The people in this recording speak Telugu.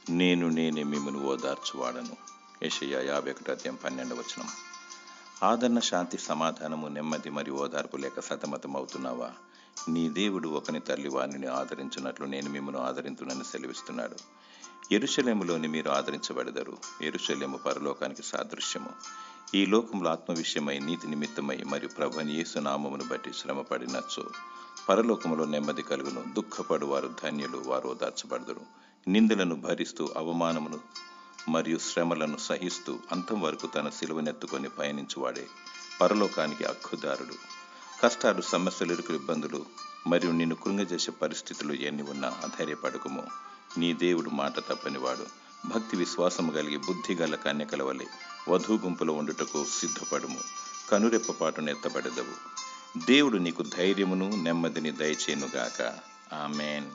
నేనే మిమ్మల్ని ఓదార్చువాడను. యెషయా 51:12. ఆదరణ, శాంతి, సమాధానము, నెమ్మది మరియు ఓదార్పు లేక సతమతమవుతున్నావా? నీ దేవుడు ఒకని తల్లి వారిని ఆదరించున్నట్లు నేను మిమ్మల్ని ఆదరించునని సెలవిస్తున్నాడు. యెరూషలేములోని మీరు ఆదరించబడదరు. యెరూషలేము పరలోకానికి సాదృశ్యము. ఈ లోకంలో ఆత్మ విషయమై, నీతి నిమిత్తమై మరియు ప్రభువైన యేసు నామమును బట్టి శ్రమపడినచో పరలోకములో నెమ్మది కలుగును. దుఃఖపడు వారు ధన్యులు, వారు ఓదార్చబడదురు. నిందలను భరిస్తూ, అవమానమును మరియు శ్రమలను సహిస్తూ అంతం వరకు తన సిలువనెత్తుకొని పయనించువాడే పరలోకానికి హక్కుదారుడు. కష్టాలు, సమస్యలు, ఇరుకులు, ఇబ్బందులు మరియు నిన్ను కృంగజేసే పరిస్థితులు ఎన్ని ఉన్నా అధైర్యపడకుము. నీ దేవుడు మాట తప్పనివాడు. భక్తి విశ్వాసము కలిగి బుద్ధి గల కన్యకల వలె వధూ గుంపులో ఉండుటకు సిద్ధపడుము. కనురెప్పపాటును ఎత్తబడెదవు. దేవుడు నీకు ధైర్యమును నెమ్మదిని దయచేయునుగాక. ఆమేన్.